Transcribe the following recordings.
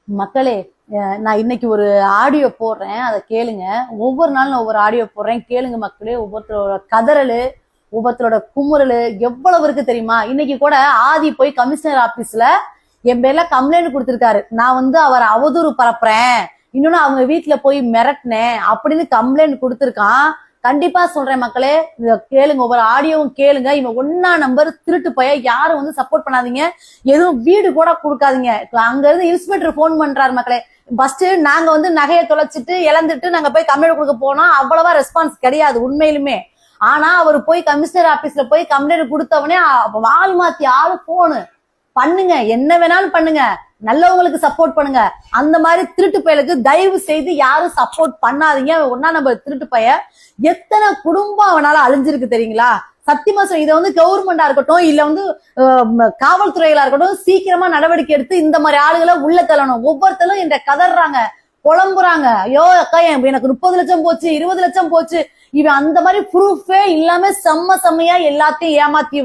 மக்களே, நான் இன்னைக்கு ஒரு ஆடியோ போடுறேன், அதை கேளுங்க. ஒவ்வொரு நாளும் நான் ஒவ்வொரு ஆடியோ போடுறேன், கேளுங்க மக்களே. ஒவ்வொருத்தரோட கதறலு, ஒவ்வொருத்தரோட குமுறலு எவ்வளவு இருக்கு தெரியுமா? இன்னைக்கு கூட ஆதி போய் கமிஷனர் ஆபீஸ்ல என் பேர்ல கம்ப்ளைண்ட் கொடுத்திருக்காரு. நான் அவரை அவதூறு பரப்புறேன், இன்னொன்னு அவங்க வீட்டுல போய் மிரட்டினேன் அப்படின்னு கம்ப்ளைண்ட் கொடுத்திருக்கான். கண்டிப்பா சொல்றேன் மக்களே, கேளுங்க, ஒவ்வொரு ஆடியோவும் கேளுங்க. இவன் ஒன்னா நம்பர் திருட்டு பைய, யாரும் சப்போர்ட் பண்ணாதீங்க, எதுவும் வீடு கூட கொடுக்காதீங்க. அங்க இருந்து இன்ஸ்பெக்டர் போன் பண்றாரு மக்களே. ஃபர்ஸ்ட் நாங்க நகையை தொலைச்சிட்டு இழந்துட்டு நாங்க போய் கம்ப்ளைண்ட் கொடுக்க போனோம், அவ்வளவா ரெஸ்பான்ஸ் கிடையாது உண்மையிலுமே. ஆனா அவர் போய் கமிஷனர் ஆபீஸ்ல போய் கம்ப்ளைண்ட் கொடுத்தவனே ஆள் மாத்தி ஆளு போனு பண்ணுங்க, என்ன வேணாலும் பண்ணுங்க, நல்லவங்களுக்கு சப்போர்ட் பண்ணுங்க. அந்த மாதிரி திருட்டு பையலுக்கு தயவு செய்து யாரும் சப்போர்ட் பண்ணாதீங்க. ஒன்னா நம்ம திருட்டு பைய, எத்தனை குடும்பம் அவனால அழிஞ்சிருக்கு தெரியுங்களா? சத்தியமா இதை கவர்மெண்டா இருக்கட்டும், இல்ல காவல்துறைகளா இருக்கட்டும், சீக்கிரமா நடவடிக்கை எடுத்து இந்த மாதிரி ஆளுகளை உள்ள தள்ளணும். ஒவ்வொருத்தரும் என்ற கதறாங்க, புலம்புறாங்க. ஐயோ அக்கா, எனக்கு 30 லட்சம் போச்சு, 20 லட்சம் போச்சு. இவன் அந்த மாதிரி ப்ரூஃபே இல்லாம செம்மையா எல்லாத்தையும் ஏமாத்தி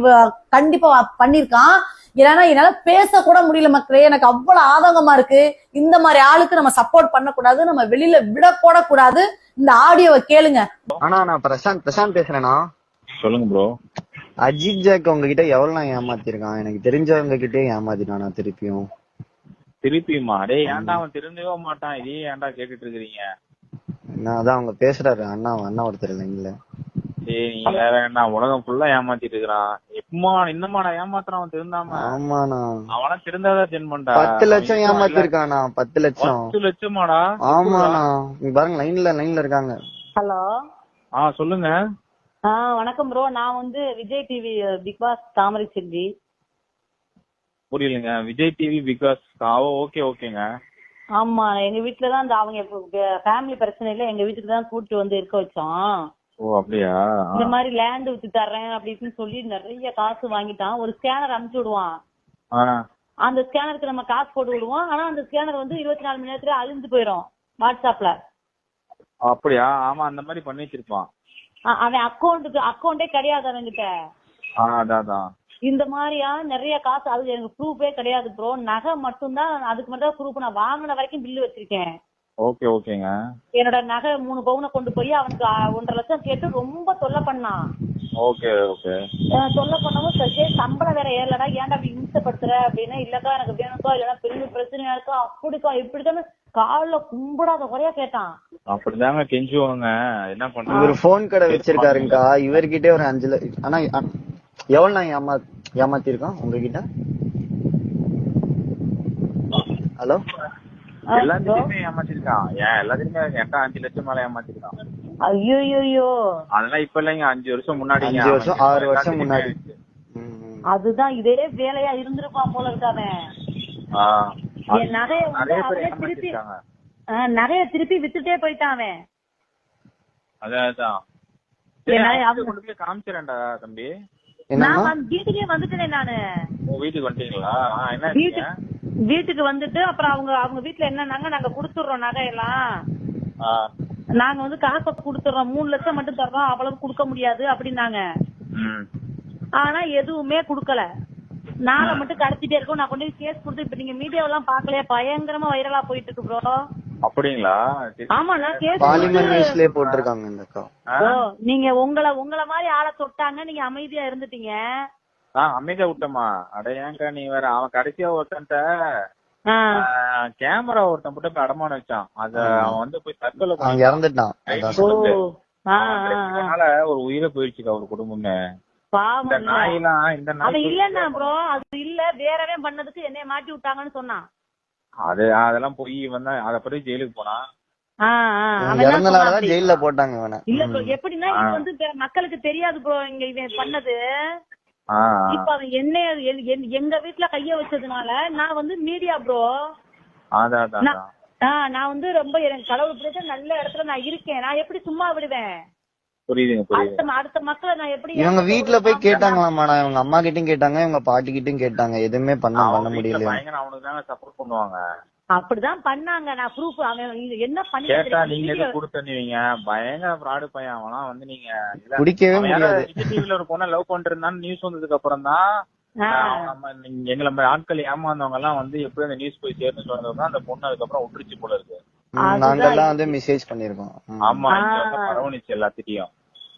கண்டிப்பா பண்ணிருக்கான். ஏன்னா என்னால பேச கூட முடியல மக்களே, எனக்கு அவ்வளவு ஆதங்கமா இருக்கு. இந்த மாதிரி ஆளுக்கு நம்ம சப்போர்ட் பண்ணக்கூடாது, நம்ம வெளியில விட போடக்கூடாது. இந்த ஆடியோவை கேளுங்க. ஆனா நான் பிரசாந்த் பேசுறேன்னா. சொல்லுங்க ப்ரோ. அஜித் ஜாக் உங்ககிட்ட எவ்வளவு நான் ஏமாத்திருக்கான், எனக்கு தெரிஞ்சவங்க கிட்டே ஏமாத்திட்டானா திருப்பியுமா? டேய் ஏன்டா அவன் திருந்தவே மாட்டான், இதே ஏன்டா கேட்டுட்டு இருக்கீங்க? நான் அதான் அவங்க பேசுறாரு, அண்ணா ஒருத்தர் இல்லைங்களா. டேய் நீ வேற என்ன, உலகம் ஃபுல்லா ஏமாத்திட்டு இருக்கிறான். இன்னுமா நான் ஏமாத்துறான் அவன் திருந்தாம? ஆமாண்ணா, அவனா திருந்தாதான் ஜென்மன்டா. 10 லட்சம் ஏமாத்திருக்கானா? 10 லட்சம். 10 லட்சமாடா? ஆமாண்ணா, நீங்க பாருங்க, லைன்ல இருக்காங்க. ஹலோ. சொல்லுங்க. வணக்கம் ப்ரோ. நான் Vijay TV Bigg Boss Thamarai Selvi. புரியலங்க. Vijay TV Bigg Boss. ஓகேங்க. ஆமா, எங்க வீட்டுலதான் அவங்க ஃபேமிலி பிரச்சனை இல்ல, எங்க வீட்டுக்கு தான் கூட்டிட்டு இருக்க வச்சோம். ஓ அப்படியா? இந்த மாதிரி லேண்ட் வித்து தர்றேன் அப்படின்னு சொல்லி நிறைய காசு வாங்கிட்டான். ஒரு ஸ்கேனர் அனுப்பிச்சு விடுவான், அந்த ஸ்கேனருக்கு நம்ம காசு போட்டு விடுவோம். ஆனா அந்த ஸ்கேனர் 24 மணி நேரத்துல அழிஞ்சு போயிடும் வாட்ஸ்அப்ல. அப்படியா? ஆமா, அந்த மாதிரி பண்ணி வச்சிருப்பான். அவன் அக்கௌண்டே கிடையாது அவன்கிட்ட. அதான் இந்த மாதிரியா நிறைய காசு. அது எனக்கு ப்ரூஃபே கிடையாது ப்ரோ, நகை மட்டும்தான். அதுக்கு மட்டும் தான் ப்ரூஃப். நான் வாங்கின வரைக்கும் பில்லு வச்சிருக்கேன். ஓகேங்க. என்னோட நகை 3 பவுனை கொண்டு போய் அவனுக்கு 1.5 லட்சம் கேட்டு ரொம்ப தொல்லை பண்ணான். ஓகே தொல்லை பண்ணவும் சரி, சம்பளம் வேற ஏறலடா, ஏன்டா அப்படி இம்சப்படுத்துற அப்படின்னா, இல்லக்கா எனக்கு வேணுக்கா, இல்லன்னா பெரிய பிரச்சனையா இருக்கா, அப்படிக்கா இப்படித்தானே கால கும்பிடாத குறையா கேட்டான். அப்படிதாங்க கெஞ்சுவாங்க, என்ன பண்றது. இவரு போன் கடை வச்சிருக்காருங்கக்கா, இவர்கிட்ட ஒரு 5 லட்சம். ஆனா எவ்வளவு நான் ஏமாத்திருக்கோம் உங்ககிட்ட? ஹலோ. எல்லாத்தையுமே ஏமாத்திருக்கான். எல்லாத்தையுமே என்கிட்ட 5 லட்சம் மேல ஏமாத்திருக்கான். ஐயோ, அதெல்லாம் இப்ப இல்லைங்க, 5 வருஷம் முன்னாடி, 5 வருஷம் 6 வருஷம் முன்னாடி. அதுதான் இதே வேலையா இருந்திருப்பான் போல இருக்காவே. நிறைய திருப்பி வித்துட்டே போயிட்டான். அதான் காமிச்சிடா தம்பி. நான் வீட்டுக்கே வந்துட்டேனே நானு. வீட்டுக்கு வந்துட்டீங்களா? வீட்டுக்கு வந்துட்டு அப்புறம் அவங்க வீட்டுல என்னன்னாங்க, நாங்க குடுத்துடுறோம் நகையெல்லாம், நாங்க காசை குடுத்துடுறோம், 3 லட்சம் மட்டும் தர்றோம், அவ்வளவு குடுக்க முடியாது அப்படின்னாங்க. ஆனா எதுவுமே குடுக்கல. நாங்க மட்டும் கடத்திட்டே இருக்கோம். நான் கொண்டு கேஸ் கொடுத்து, இப்ப நீங்க மீடியாவெல்லாம் பாக்கலையா, பயங்கரமா வைரலா போயிட்டு இருக்கு ப்ரோ. அப்படிங்களா? ஆமா, நான் கேஸ் போட்டிருக்காங்க இந்த அக்கா. நீங்க உங்கள மாதிரி ஆளை தொட்டாங்க, நீங்க அமைதியா இருந்துட்டீங்க. அமைதியா விட்டமா? அட ஏன்க்கா நீ வேற. அவன் கடைசியா ஒருத்தன்ட்ட கேமரா ஒருத்தன் போட்டு போய் அடமான வச்சான். அத அவன் போய் தற்கொலை இறந்துட்டான். ஒரு உயிரை போயிடுச்சுக்கா ஒரு குடும்பமே. இல்லன்னா ப்ரோ, அது இல்ல வேறவே பண்ணதுக்கு என்னைய மாட்டி விட்டாங்கன்னு சொன்னான். அதெல்லாம் போய் வந்தா அத பத்தி ஜெயிலுக்கு போனா. ஜெயில போட்டாங்க. இல்ல ப்ரோ, எப்படின்னா இது மக்களுக்கு தெரியாது ப்ரோ இங்க இவன் பண்ணது. இப்ப அவன் என்ன எங்க வீட்டுல கைய வச்சதுனால நான் மீடியா ப்ரோ. நான் ரொம்ப எனக்கு கடவுள் பிடிச்ச நல்ல இடத்துல நான் இருக்கேன். நான் எப்படி சும்மா விடுவேன்? அடுத்த மக்களை நான் எப்படி? இவங்க வீட்டுல போய் கேட்டாங்களாமா, இவங்க அம்மா கிட்டயும் கேட்டாங்க, இவங்க பாட்டி கிட்டயும் கேட்டாங்க, எதுவுமே பண்ண முடியல. அவனுக்கு தாங்க சப்போர்ட் பண்ணுவாங்க. அப்படிதான் பண்ணாங்க. நான் ப்ரூஃப் என்ன பண்ணி நீங்க கொடுத்தீங்க. பயங்கர ஃப்ராடு பையன் அவனா. நீங்க குடிக்கவே முடியாது. டிவில ஒரு பொண்ணை லவ் பண்ணிட்டு இருந்தான்னு நியூஸ் வந்ததுக்கு அப்புறம் தான் எங்களை மாதிரி ஆட்கள் ஏமாந்தவங்க எல்லாம் வந்து எப்படி அந்த நியூஸ் போய் சேர்ந்து சொன்னதுதான் அந்த பொண்ணு அதுக்கப்புறம் விட்டுருச்சு போல இருக்கு. நாங்கெல்லாம் வந்து மெசேஜ் பண்ணிருக்கோம். ஆமா, பரவணிச்சு எல்லாத்திட்டையும்.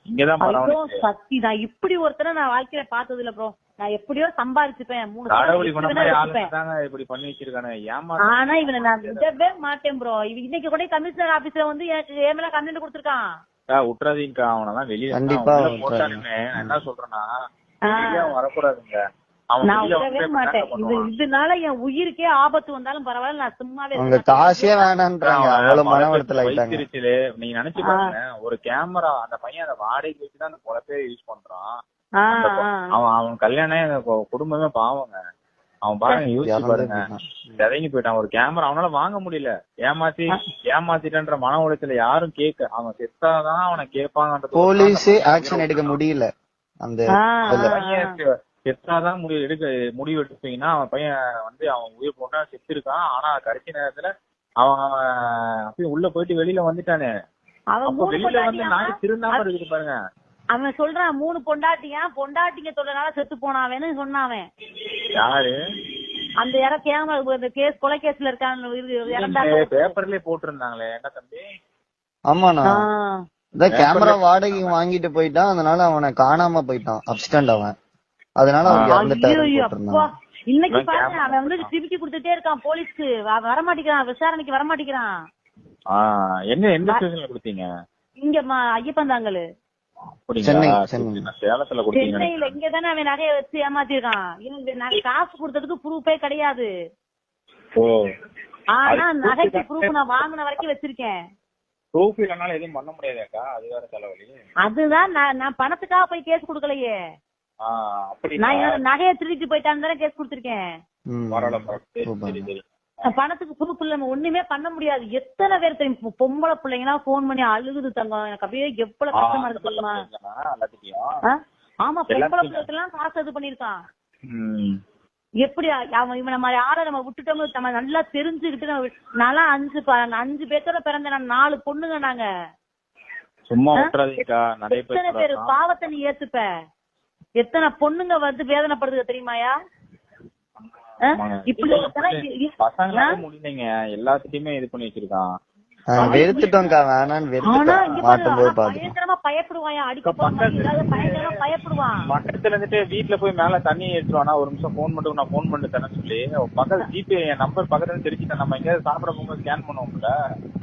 இங்கதான் பரவணிச்சு. சக்தி நான் இப்படி ஒருத்தர நான் வாழ்க்கையில பார்த்தது இல்ல ப்ரோ. நான் எப்படியோ சம்பாதிச்சுப்பேன். 3 கடவுளி இப்படி பண்ணி வச்சிருக்கானே ஏமா. ஆனா இவனை நான் விடவே மாட்டேன் ப்ரோ. இன்னைக்கு கூட கமிஷனர் ஆபீஸ்ல வந்து எனக்கு ஏமேல கம்ப்ளைண்ட் கொடுத்திருக்கான். விட்டுறாதீங்கக்கா, அவனெல்லாம் வெளியே கண்டிப்பா போட்டாலுமே நான் என்ன சொல்றேன்னா வரக்கூடாதுங்க. நான் விடவே மாட்டேன். இதனால என் உயிருக்கே ஆபத்து வந்தாலும் பரவாயில்ல, நான் சும்மாவே உங்க காசே வேணான்றாங்க. அவ்வளவு மனவருத்தல ஆயிட்டாங்க. நீங்க நினைச்சு பாருங்க, ஒரு கேமரா அந்த பையன் அந்த வாடகைக்கு வச்சுதான் அந்த பல பேர் யூஸ் பண்றான். அவன் கல்யாணம் குடும்பமே பாவங்க. அவன் பாருங்க, யோசிச்சு பாருங்க, இறங்கி போயிட்டான். ஒரு கேமரா அவனால வாங்க முடியல. ஏமாத்திட்டன்ற மன உளைச்சல யாரும் கேட்க, அவன் செத்தாதான் அவனை கேட்பாங்க. போலீஸ் ஆக்ஷன் எடுக்க முடியல. அந்த பையன் செத்தாதான் முடிவு எடுப்பீங்கன்னா அவன் பையன் வந்து அவன் உயிர் போனா செத்து இருக்கான். ஆனா கடைசி நேரத்துல அவன் அப்பயும் உள்ள போயிட்டு வெளியில வந்துட்டானே. அப்ப வெளியில வந்து நாய் திருந்தாம இருக்குது பாருங்க. அவன் சொல்றான் 3 பொண்டாட்டிங்க தொழிலால செத்து போனாவேன்னு சொன்னாவன். யாரு? அந்த கேமரா கேஸ் கொலை கேஸ்ல இருக்காங்க. பேப்பர்லயே போட்டிருந்தாங்களே என்ன தம்பி? ஆமாண்ணா, கேமரா வாடகை வாங்கிட்டு போயிட்டான். அதனால அவனை காணாம போயிட்டான். அப்ஸ்டண்ட் அவன். அதனால இன்னைக்கு பாருங்க, அவன் வந்து திருப்பி கொடுத்துட்டே இருக்கான் போலீஸ்க்கு. வரமாட்டேங்கிறான், விசாரணைக்கு வரமாட்டேங்கிறான். என்ன ஸ்டேஷன்ல கொடுத்தீங்க? இங்க ஐயப்பந்தாங்கல் சேலத்துல கொடுத்தீங்க. சென்னையில இங்கதானே அவன் நகைய வச்சு ஏமாத்திருக்கான். காசு கொடுத்ததுக்கு ப்ரூஃபே கிடையாது. ஆனா நகைக்கு ப்ரூஃப் நான் வாங்கின வரைக்கும் வச்சிருக்கேன். ப்ரூஃப் இல்லனால எதுவும் பண்ண முடியாதேக்கா, அது வேற தலைவலி. அதுதான் நான் பணத்துக்காக போய் கேஸ் கொடுக்கலையே. நான் என்னோட நகைய திருடிட்டு போயிட்டான்னு தானே கேஸ் கொடுத்திருக்கேன். பணத்துக்கு ப்ரூஃப் இல்ல, ஒண்ணுமே பண்ண முடியாது. எத்தனை பேர் தெரியும், பொம்பளை பிள்ளைங்களா போன் பண்ணி அழுகுது தங்கம். எனக்கு அப்படியே எவ்வளவு கஷ்டமா இருக்கு தெரியுமா? ஆமா, பொம்பளை பிள்ளைங்க எல்லாம் காசு இது பண்ணிருக்கான். எப்படி அவன் இவன் நம்ம யார நம்ம விட்டுட்டோம் நம்ம நல்லா தெரிஞ்சுக்கிட்டு. நல்லா 5 பேர்த்தோட பிறந்த 4 பொண்ணுங்க நாங்க. சும்மா எத்தனை பேரு பாவத்தை நீ ஏத்துப்ப? எத்தனை பொண்ணுங்க வந்து வேதனைப்படுது தெரியுமாயா? இப்படி முடியலைங்க, எல்லாத்துலயுமே இது பண்ணி வச்சிருக்கான். வெறுத்துட்டோம்க்கா, வேணான்னு பயங்கரமா பயப்படுவான். அடிக்க பயப்படுவான். பக்கத்துல இருந்துட்டு வீட்டுல போய் மேல தண்ணி எடுத்துருவானா, ஒரு நிமிஷம் போன் மட்டும் நான் போன் பண்ணி தரேன்னு சொல்லி பக்கத்துல ஜிபே என் நம்பர் பக்கத்துல தெரிஞ்சுட்டேன். நம்ம எங்கேயாவது சாப்பிட போகும்போது ஸ்கேன் பண்ணுவோம்ல.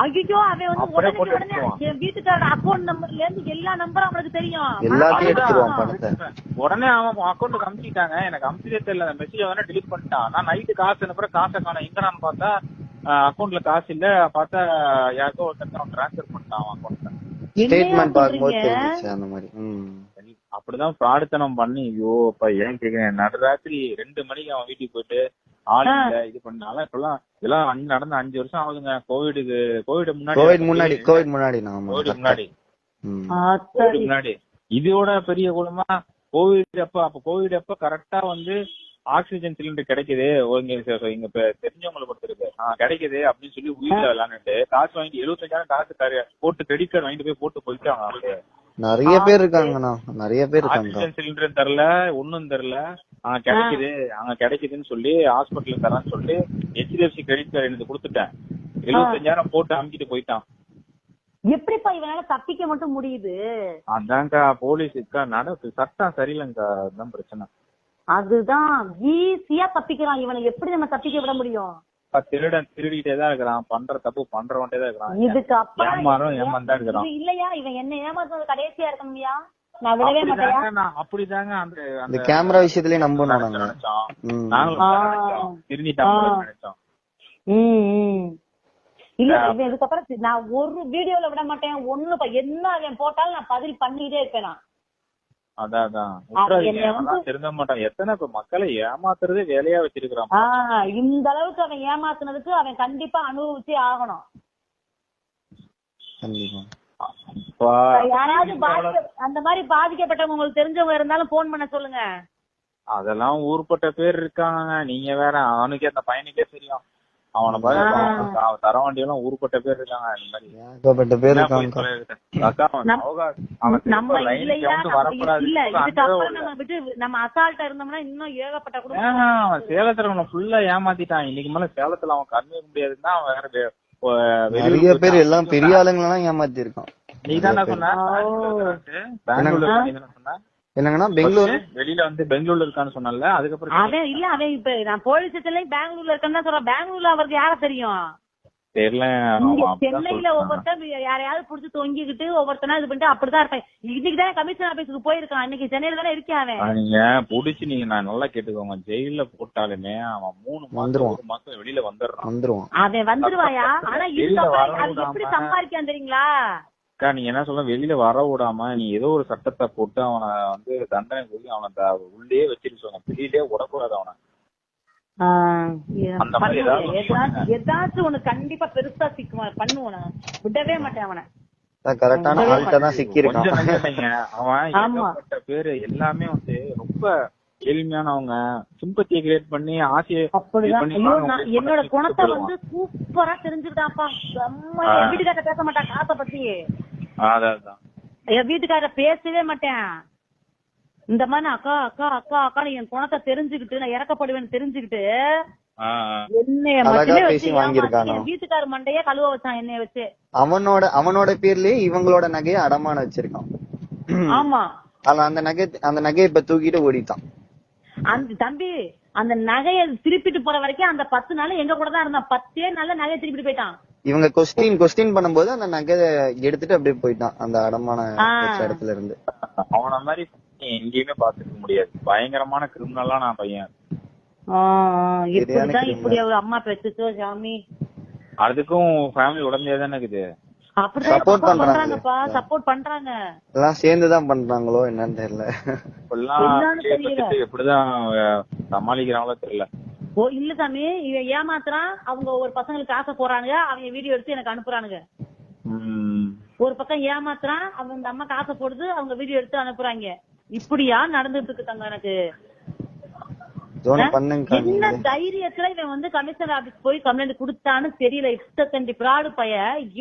ஐயோ, அவன் வந்து என் வீட்டுக்காரோட அக்கௌண்ட் நம்பர்ல இருந்து எல்லா நம்பரும் அவனுக்கு தெரியும். எல்லாத்தையும் எடுத்துருவான். உடனே அவன் அக்கௌண்ட் அமுச்சிட்டாங்க. எனக்கு அமுச்சதே தெரியல. அந்த மெசேஜ் வேணா டெலிட் பண்ணிட்டான். நான் நைட்டு காசு அனுப்புற, காசை காண எங்க நான் பார்த்தா அக்கௌண்ட்ல காசு இல்ல. பார்த்தா யாருக்கோ ஒருத்தர் டிரான்ஸ்பர் பண்ணிட்டான் அக்கௌண்ட்ல. ஸ்டேட்மென்ட் பாக்கும்போது தெரிஞ்சுச்சு அந்த மாதிரி. அப்படிதான் ஃப்ராடுத்தனம் பண்ணி. ஐயோ அப்பா, ஏன் கேக்குறேன், நடுராத்திரி 2 மணிக்கு அவன் வீட்டுக்கு போயிட்டு ஆள் இல்ல இது பண்ணாலும் இப்பெல்லாம் இதெல்லாம் நடந்து 5 வருஷம் ஆகுதுங்க. கோவிட் முன்னாடி இதோட பெரிய குளமா கோவிட் அப்ப கரெக்டா வந்து ஆக்சிஜன் சிலிண்டர் கிடைக்குது, இங்க தெரிஞ்சவங்களுக்கு கொடுத்துருக்கு கிடைக்குது அப்படின்னு சொல்லி உயிரில விளையாண்டுட்டு காசு வாங்கி 75,000 காசு போட்டு கிரெடிட் கார்டு வாங்கிட்டு போய் போட்டு போயிட்டாங்க. அவங்களுக்கு நிறைய பேர் இருக்காங்கண்ணா, நிறைய பேர் இருக்காங்க. ஆக்சிஜன் சிலிண்டர் தரல, ஒன்னும் தரல. கிடைக்குதுன்னு சொல்லி ஹாஸ்பிட்டல் தரேன்னு சொல்லி HDFC கிரெடிட் கார்டு எனக்கு கொடுத்துட்டேன். 75,000 போட்டு அமுக்கிட்டு போயிட்டான். எப்படிப்பா இவனால தப்பிக்க மட்டும் முடியுது? அதான்க்கா போலீஸுக்கா சட்டம் சரியில்லைங்கக்கா, அதுதான் பிரச்சனை. அதுதான் ஈஸியா தப்பிக்கிறான். இவனை எப்படி நம்ம தப்பிக்க விட முடியும்? திருடன் திருடிட்டேதான் இருக்கிறான், பண்ற தப்பு பண்றவன்ட்டே தான் இருக்கிறான். இதுக்கு அப்புறம் ஏமாந்தா இருக்கிறான். இல்லையா, இவன் என்ன ஏமாத்துறது கடைசியா இருக்கணும்யா? நான் விடவே மாட்டேன். அப்படிதாங்க அந்த கேமரா விஷயத்திலே நம்பணும் நாங்களும் திருந்திட்டாங்க நினைச்சோம். இல்ல இதுக்கப்புறம் நான் ஒரு வீடியோல விட மாட்டேன். ஒண்ணு என்ன அவன் போட்டாலும் நான் பதில் பண்ணிட்டே இருப்பேன். திருந்த மாட்டான். எத்தனை மக்களை ஏமாத்துறதே வேலையா வச்சிருக்கான். இந்த அளவுக்கு அவன் ஏமாத்துனதுக்கு அவன் கண்டிப்பா அனுபவிச்சே ஆகணும். யாராவது அந்த மாதிரி பாதிக்கப்பட்டவங்க உங்களுக்கு தெரிஞ்சவங்க இருந்தாலும் போன் பண்ண சொல்லுங்க. அதெல்லாம் ஊர்பட்ட பேர் இருக்காங்க. நீங்க வேற, அவனுக்கே அந்த பையனுக்கே தெரியும். அவனை பாரு, தர வண்டியெல்லாம் ஊருப்பட்ட பேர் இருக்காங்க. இந்த மாதிரி ஏகப்பட்ட பேர் இருக்காங்க. அக்கா நம்ம இல்லையா வரக்கூடாது. இல்ல இதுக்கப்புறம் நம்ம விட்டு நம்ம அசால்ட்டா இருந்தோம்னா இன்னும் ஏகப்பட்ட குடும்பம். அவன் சேலத்துல அவனை ஃபுல்லா ஏமாத்திட்டான். இன்னைக்கு மேல சேலத்துல அவன் கண்ணு முடியாதுன்னா அவன் வேற நிறைய பேர் எல்லாம் பெரிய ஆளுங்களெல்லாம் ஏமாத்தி இருக்கான். நீ தானே சொன்ன பெங்களூர்ல சொன்ன என்னங்கன்னா பெங்களூரு வெளியில வந்து பெங்களூர்ல இருக்கான்னு சொன்னல. அதுக்கப்புறம் அவன் இல்ல அவன் இப்ப நான் போலீஸ் ஸ்டேஷன்லயும் பெங்களூர்ல இருக்கான்னு சொல்றான். பெங்களூர்ல அவருக்கு யார தெரியும்? தெரியல. சென்னையில ஒவ்வொருத்தர் யாரையாவது புடிச்சு தொங்கிக்கிட்டு ஒவ்வொருத்தனா இது பண்ணிட்டு அப்படிதான் இருப்பேன். இன்னைக்குதான் கமிஷனர் ஆபீஸுக்கு போயிருக்கான். இன்னைக்கு சென்னையில தானே இருக்கேன் அவன். நீங்க புடிச்சு நீங்க நான் நல்லா கேட்டுக்கோங்க, ஜெயில போட்டாலுமே அவன் 3 மாசம் வெளியில வந்துடுறான். அவன் வந்துருவாயா? ஆனா இதுக்கு எப்படி சம்பாதிக்கான் தெரியுங்களா? நீங்க என்ன சொல்ல, வெளியில வர விடாம நீ ஏதோ ஒரு சட்டத்தை போட்டு அவனை வந்து தண்டனை கொடுத்து அவனை உள்ளே வச்சிருக்க சொல்லுங்க. வெளியிலே விடக்கூடாது அவனை. ஏதாச்சும் ஒண்ணு கண்டிப்பா பெருசா சிக்குவான் பண்ணுவான, விடவே மாட்டேன் அவனை. கரெக்டான ஆள்கிட்ட தான் சிக்கி இருக்கான் அவன். ஏகப்பட்ட பேரு எல்லாமே வந்து ரொம்ப எளிமையானவங்க, சிம்பத்தியை கிரியேட் பண்ணி ஆசையை. என்னோட குணத்தை வந்து சூப்பரா தெரிஞ்சுக்கிட்டாப்பா. என் வீட்டுக்கார பேச மாட்டான் காசை பத்தி. என் வீட்டுக்கார பேசவே மாட்டேன். இந்த மாதிரி அக்கா அக்கா அக்கா அக்கா என் குணத்தை தெரிஞ்சுக்கிட்டு நான் இறக்கப்படுவேன்னு தெரிஞ்சுக்கிட்டு என்னைய மட்டுமே வச்சு என் வீட்டுக்கார மண்டையே கழுவ வச்சான் என்னைய வச்சு. அவனோட பேர்லயே இவங்களோட நகையை அடமான வச்சிருக்கான். ஆமா, அந்த நகையை இப்ப தூக்கிட்டு ஓடிட்டான். அந்த தம்பி அந்த நகையை திருப்பிட்டு போற வரைக்கும் அந்த 10 நாள் எங்க கூட தான் இருந்தான். 10 நாள்ல நகையை திருப்பிட்டு போயிட்டான். இவங்க கொஸ்டின் பண்ணும்போது அந்த நகையை எடுத்துட்டு அப்படியே போயிட்டான் அந்த அடமான இடத்துல இருந்து. அவன மாதிரி எங்கேயுமே பாத்துக்க முடியாது. பயங்கரமான கிரிமினலா நான் பையன். இப்படிதான் இப்படி ஒரு அம்மா பெற்றுச்சோ சாமி. அதுக்கும் ஃபேமிலி உடனே தானே இருக்குது. சப்போர்ட் பண்றாங்கப்பா, சப்போர்ட் பண்றாங்க. எல்லாம் சேர்ந்துதான் பண்றாங்களோ என்னன்னு தெரியல. எப்படிதான் சமாளிக்கிறாங்களோ தெரியல. ஓ இல்ல சாமி, இவன் ஏமாத்துறான். அவங்க ஒரு பசங்களுக்கு ஆசை போறானுங்க, அவங்க வீடியோ எடுத்து எனக்கு அனுப்புறானுங்க. ஒரு பக்கம் ஏமாத்துறான், அவங்க இந்த அம்மா காசை போடுது, அவங்க வீடியோ எடுத்து அனுப்புறாங்க. இப்படியா நடந்துட்டு இருக்கு தங்க எனக்கு. என்ன தைரியத்துல இவன் வந்து கமிஷனர் ஆபீஸ் போய் கம்ப்ளைண்ட் கொடுத்தான்னு தெரியல. இஷ்டத்தண்டி பிராடு பைய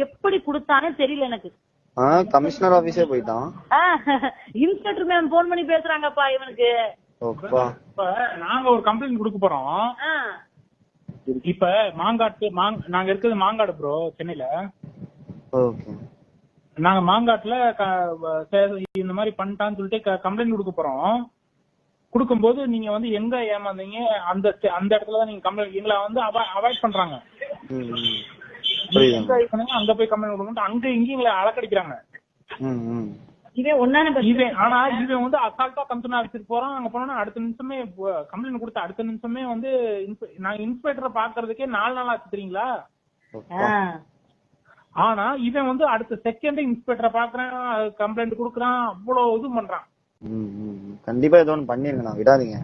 எப்படி கொடுத்தானே தெரியல எனக்கு. கமிஷனர் ஆபீஸே போயிட்டான். இன்ஸ்பெக்டர் மேம் போன் பண்ணி பேசுறாங்கப்பா இவனுக்கு. நாங்க ஒரு கம்ப்ளைண்ட் கொடுக்க போறோம். இப்ப நாங்க இருக்கிறது மாங்காடு ப்ரோ, சென்னையில. நாங்க மாங்காட்டுல இந்த மாதிரி பண்ணிட்டான்னு சொல்லிட்டு கம்ப்ளைண்ட் கொடுக்க போறோம். கொடுக்கும்போது நீங்க வந்து எங்க ஏமாந்தீங்க அந்த இடத்துலதான் நீங்க கம்ப்ளைண்ட் எங்களை வந்து அவாய்ட் பண்றாங்க. அங்க போய் கம்ப்ளைண்ட் கொடுக்கணும், அங்க இங்க எங்களை அலக்கடிக்கிறாங்க. ஆனா இவன் வந்து அசால்ட்டா கமிஷன் ஆபீஸுக்கு போறான். அங்க போனா அடுத்த நிமிஷமே கம்ப்ளைண்ட் கொடுத்த அடுத்த நிமிஷமே வந்து நான் இன்ஸ்பெக்டரை பாக்குறதுக்கே 4 நாள் ஆச்சு தெரியுங்களா. ஆனா இவன் வந்து அடுத்த செகண்ட் இன்ஸ்பெக்டரை பாக்குறான், கம்ப்ளைண்ட் கொடுக்குறான், அவ்வளவு இது பண்றான். கண்டிப்பா ஏதோ ஒண்ணு பண்ணிருங்க, விடாதீங்க.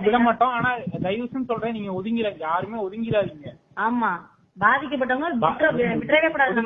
விட மாட்டோம். ஆனா தயவுசெய்து சொல்றேன், நீங்க ஒதுங்கிறாங்க, யாருமே ஒதுங்கிறாதீங்க. ஆமா, பாதிக்கப்பட்டவங்க விட்டுறவே கூடாது.